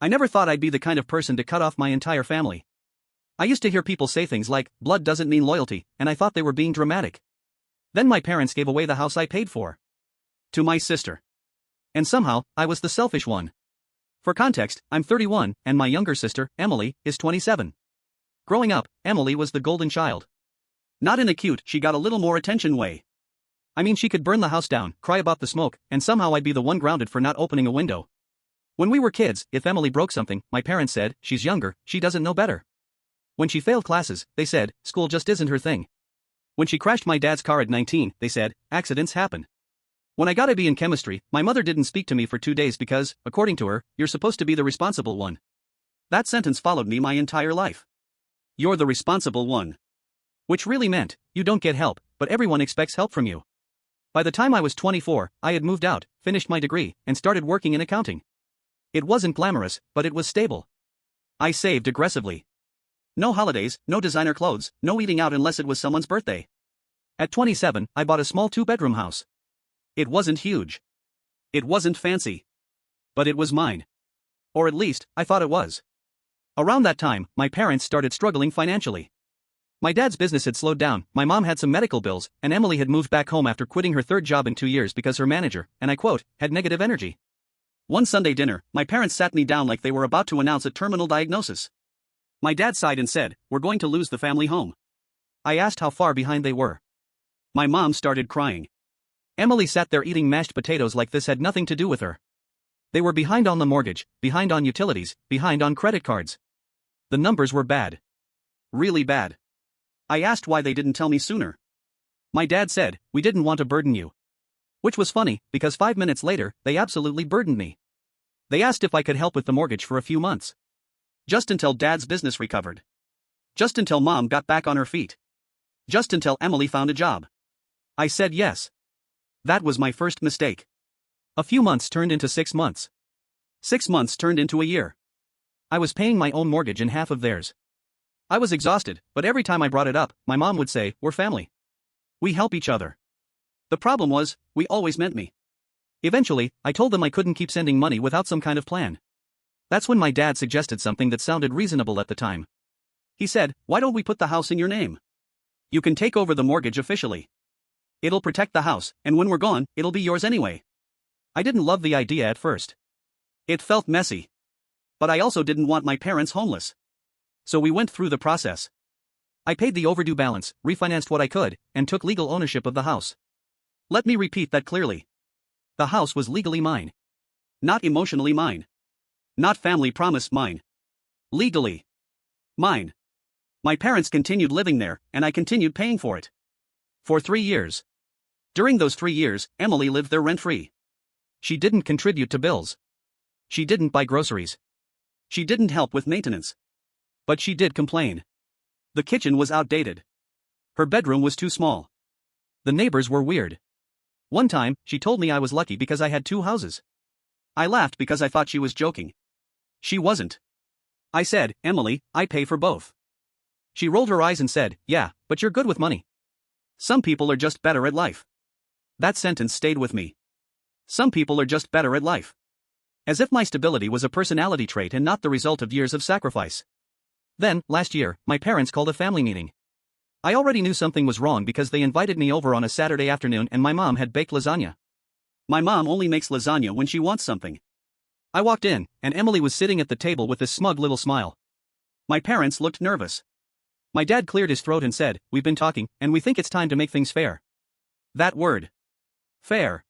I never thought I'd be the kind of person to cut off my entire family. I used to hear people say things like, blood doesn't mean loyalty, and I thought they were being dramatic. Then my parents gave away the house I paid for to my sister. And somehow, I was the selfish one. For context, I'm 31, and my younger sister, Emily, is 27. Growing up, Emily was the golden child. Not in a cute, she got a little more attention way. I mean, she could burn the house down, cry about the smoke, and somehow I'd be the one grounded for not opening a window. When we were kids, if Emily broke something, my parents said, she's younger, she doesn't know better. When she failed classes, they said, school just isn't her thing. When she crashed my dad's car at 19, they said, accidents happen. When I got a B in chemistry, my mother didn't speak to me for 2 days because, according to her, you're supposed to be the responsible one. That sentence followed me my entire life. You're the responsible one. Which really meant, you don't get help, but everyone expects help from you. By the time I was 24, I had moved out, finished my degree, and started working in accounting. It wasn't glamorous, but it was stable. I saved aggressively. No holidays, no designer clothes, no eating out unless it was someone's birthday. At 27, I bought a small 2-bedroom house. It wasn't huge. It wasn't fancy. But it was mine. Or at least, I thought it was. Around that time, my parents started struggling financially. My dad's business had slowed down, my mom had some medical bills, and Emily had moved back home after quitting her third job in 2 years because her manager, and I quote, had negative energy. One Sunday dinner, my parents sat me down like they were about to announce a terminal diagnosis. My dad sighed and said, we're going to lose the family home. I asked how far behind they were. My mom started crying. Emily sat there eating mashed potatoes like this had nothing to do with her. They were behind on the mortgage, behind on utilities, behind on credit cards. The numbers were bad. Really bad. I asked why they didn't tell me sooner. My dad said, we didn't want to burden you. Which was funny, because 5 minutes later, they absolutely burdened me. They asked if I could help with the mortgage for a few months. Just until Dad's business recovered. Just until Mom got back on her feet. Just until Emily found a job. I said yes. That was my first mistake. A few months turned into 6 months. 6 months turned into a year. I was paying my own mortgage and half of theirs. I was exhausted, but every time I brought it up, my mom would say, we're family. We help each other. The problem was, we always meant me. Eventually, I told them I couldn't keep sending money without some kind of plan. That's when my dad suggested something that sounded reasonable at the time. He said, why don't we put the house in your name? You can take over the mortgage officially. It'll protect the house, and when we're gone, it'll be yours anyway. I didn't love the idea at first. It felt messy. But I also didn't want my parents homeless. So we went through the process. I paid the overdue balance, refinanced what I could, and took legal ownership of the house. Let me repeat that clearly. The house was legally mine. Not emotionally mine. Not family promise mine. Legally. Mine. My parents continued living there, and I continued paying for it. For 3 years. During those 3 years, Emily lived there rent-free. She didn't contribute to bills. She didn't buy groceries. She didn't help with maintenance. But she did complain. The kitchen was outdated. Her bedroom was too small. The neighbors were weird. One time, she told me I was lucky because I had 2 houses. I laughed because I thought she was joking. She wasn't. I said, Emily, I pay for both. She rolled her eyes and said, yeah, but you're good with money. Some people are just better at life. That sentence stayed with me. Some people are just better at life. As if my stability was a personality trait and not the result of years of sacrifice. Then, last year, my parents called a family meeting. I already knew something was wrong because they invited me over on a Saturday afternoon and my mom had baked lasagna. My mom only makes lasagna when she wants something. I walked in, and Emily was sitting at the table with this smug little smile. My parents looked nervous. My dad cleared his throat and said, we've been talking, and we think it's time to make things fair. That word. Fair.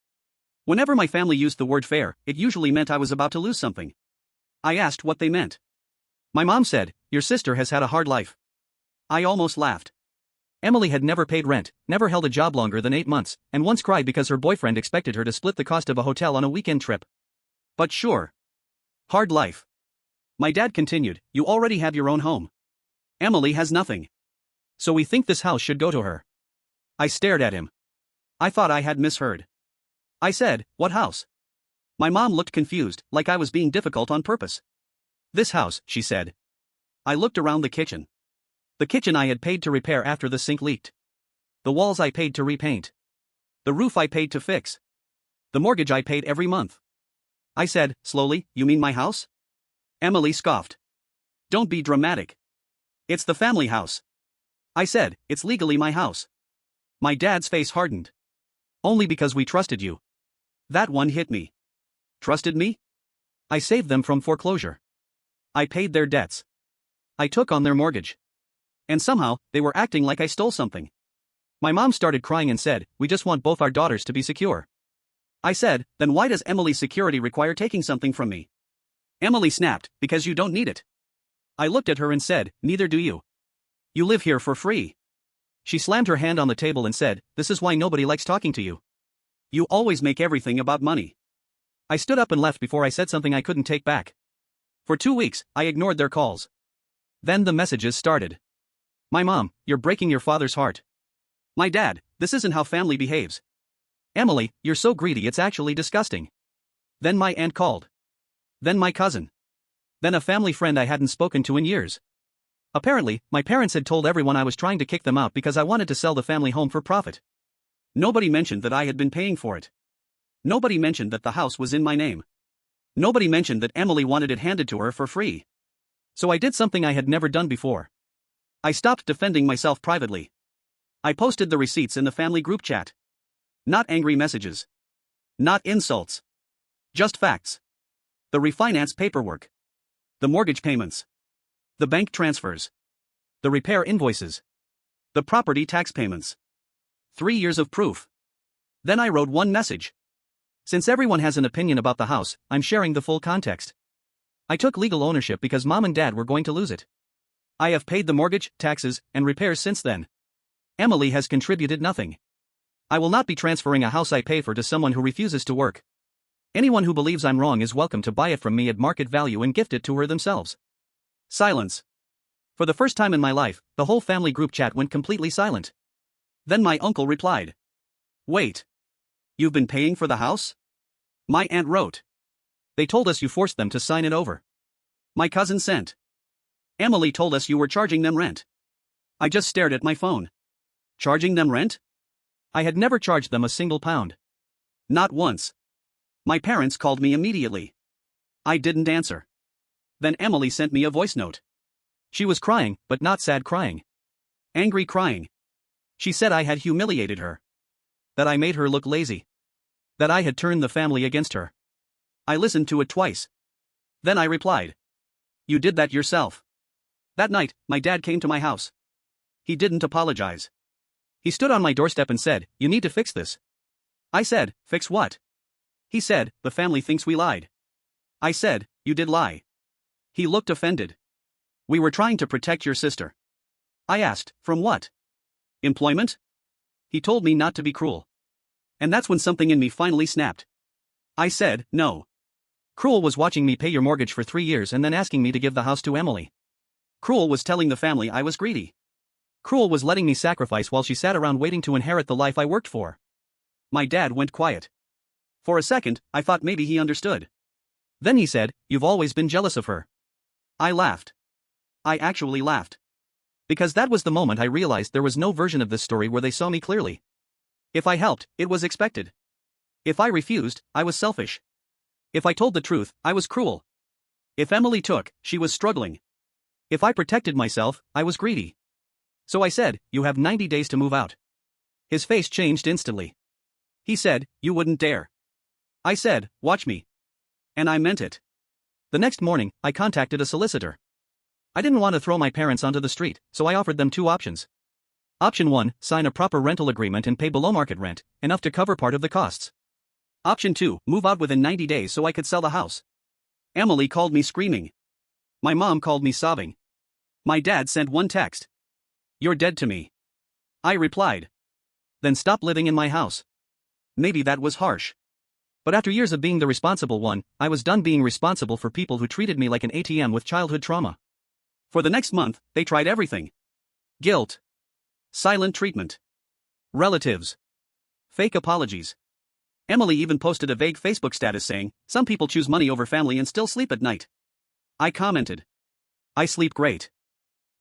Whenever my family used the word fair, it usually meant I was about to lose something. I asked what they meant. My mom said, your sister has had a hard life. I almost laughed. Emily had never paid rent, never held a job longer than 8 months, and once cried because her boyfriend expected her to split the cost of a hotel on a weekend trip. But sure. Hard life. My dad continued, you already have your own home. Emily has nothing. So we think this house should go to her. I stared at him. I thought I had misheard. I said, what house? My mom looked confused, like I was being difficult on purpose. This house, she said. I looked around the kitchen. The kitchen I had paid to repair after the sink leaked. The walls I paid to repaint. The roof I paid to fix. The mortgage I paid every month. I said, slowly, you mean my house? Emily scoffed. Don't be dramatic. It's the family house. I said, it's legally my house. My dad's face hardened. Only because we trusted you. That one hit me. Trusted me? I saved them from foreclosure. I paid their debts. I took on their mortgage. And somehow, they were acting like I stole something. My mom started crying and said, we just want both our daughters to be secure. I said, then why does Emily's security require taking something from me? Emily snapped, because you don't need it. I looked at her and said, neither do you. You live here for free. She slammed her hand on the table and said, this is why nobody likes talking to you. You always make everything about money. I stood up and left before I said something I couldn't take back. For 2 weeks, I ignored their calls. Then the messages started. My mom, you're breaking your father's heart. My dad, this isn't how family behaves. Emily, you're so greedy it's actually disgusting. Then my aunt called. Then my cousin. Then a family friend I hadn't spoken to in years. Apparently, my parents had told everyone I was trying to kick them out because I wanted to sell the family home for profit. Nobody mentioned that I had been paying for it. Nobody mentioned that the house was in my name. Nobody mentioned that Emily wanted it handed to her for free. So I did something I had never done before. I stopped defending myself privately. I posted the receipts in the family group chat. Not angry messages. Not insults. Just facts. The refinance paperwork. The mortgage payments. The bank transfers. The repair invoices. The property tax payments. 3 years of proof. Then I wrote one message. Since everyone has an opinion about the house, I'm sharing the full context. I took legal ownership because mom and dad were going to lose it. I have paid the mortgage, taxes, and repairs since then. Emily has contributed nothing. I will not be transferring a house I pay for to someone who refuses to work. Anyone who believes I'm wrong is welcome to buy it from me at market value and gift it to her themselves. Silence. For the first time in my life, the whole family group chat went completely silent. Then my uncle replied. Wait. You've been paying for the house? My aunt wrote. They told us you forced them to sign it over. My cousin sent. Emily told us you were charging them rent. I just stared at my phone. Charging them rent? I had never charged them a single pound. Not once. My parents called me immediately. I didn't answer. Then Emily sent me a voice note. She was crying, but not sad crying. Angry crying. She said I had humiliated her. That I made her look lazy. That I had turned the family against her. I listened to it twice. Then I replied. You did that yourself. That night, my dad came to my house. He didn't apologize. He stood on my doorstep and said, you need to fix this. I said, fix what? He said, the family thinks we lied. I said, you did lie. He looked offended. We were trying to protect your sister. I asked, from what? Employment? He told me not to be cruel. And that's when something in me finally snapped. I said, no. Cruel was watching me pay your mortgage for 3 years and then asking me to give the house to Emily. Cruel was telling the family I was greedy. Cruel was letting me sacrifice while she sat around waiting to inherit the life I worked for. My dad went quiet. For a second, I thought maybe he understood. Then he said, you've always been jealous of her. I laughed. I actually laughed. Because that was the moment I realized there was no version of this story where they saw me clearly. If I helped, it was expected. If I refused, I was selfish. If I told the truth, I was cruel. If Emily took, she was struggling. If I protected myself, I was greedy. So I said, you have 90 days to move out. His face changed instantly. He said, you wouldn't dare. I said, watch me. And I meant it. The next morning, I contacted a solicitor. I didn't want to throw my parents onto the street, so I offered them 2 options. Option 1, sign a proper rental agreement and pay below market rent, enough to cover part of the costs. Option 2, move out within 90 days so I could sell the house. Emily called me screaming. My mom called me sobbing. My dad sent one text. You're dead to me. I replied. Then stop living in my house. Maybe that was harsh. But after years of being the responsible one, I was done being responsible for people who treated me like an ATM with childhood trauma. For the next month, they tried everything. Guilt. Silent treatment. Relatives. Fake apologies. Emily even posted a vague Facebook status saying, some people choose money over family and still sleep at night. I commented. I sleep great.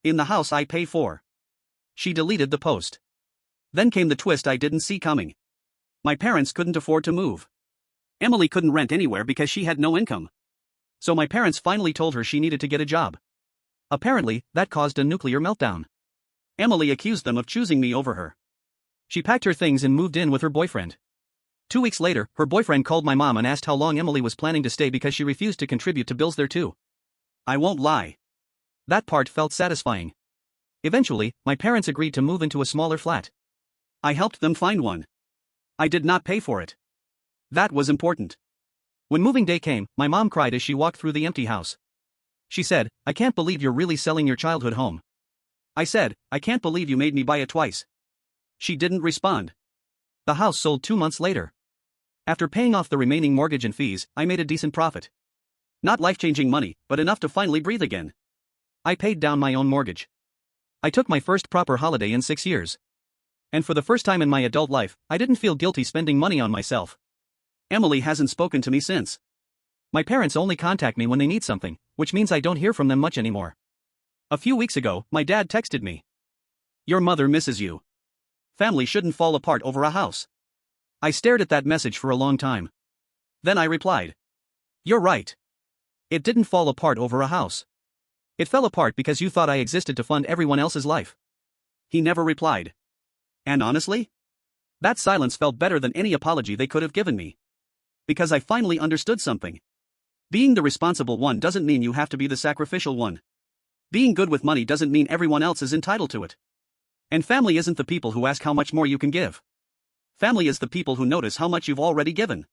In the house I pay for. She deleted the post. Then came the twist I didn't see coming. My parents couldn't afford to move. Emily couldn't rent anywhere because she had no income. So my parents finally told her she needed to get a job. Apparently, that caused a nuclear meltdown. Emily accused them of choosing me over her. She packed her things and moved in with her boyfriend. 2 weeks later, her boyfriend called my mom and asked how long Emily was planning to stay because she refused to contribute to bills there too. I won't lie. That part felt satisfying. Eventually, my parents agreed to move into a smaller flat. I helped them find one. I did not pay for it. That was important. When moving day came, my mom cried as she walked through the empty house. She said, "I can't believe you're really selling your childhood home." I said, "I can't believe you made me buy it twice." She didn't respond. The house sold 2 months later. After paying off the remaining mortgage and fees, I made a decent profit. Not life-changing money, but enough to finally breathe again. I paid down my own mortgage. I took my first proper holiday in 6 years. And for the first time in my adult life, I didn't feel guilty spending money on myself. Emily hasn't spoken to me since. My parents only contact me when they need something, which means I don't hear from them much anymore. A few weeks ago, my dad texted me. "Your mother misses you. Family shouldn't fall apart over a house." I stared at that message for a long time. Then I replied. "You're right. It didn't fall apart over a house. It fell apart because you thought I existed to fund everyone else's life." He never replied. And honestly, that silence felt better than any apology they could have given me. Because I finally understood something. Being the responsible one doesn't mean you have to be the sacrificial one. Being good with money doesn't mean everyone else is entitled to it. And family isn't the people who ask how much more you can give. Family is the people who notice how much you've already given.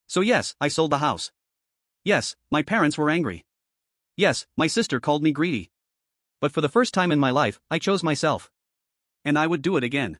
So yes, I sold the house. Yes, my parents were angry. Yes, my sister called me greedy. But for the first time in my life, I chose myself. And I would do it again.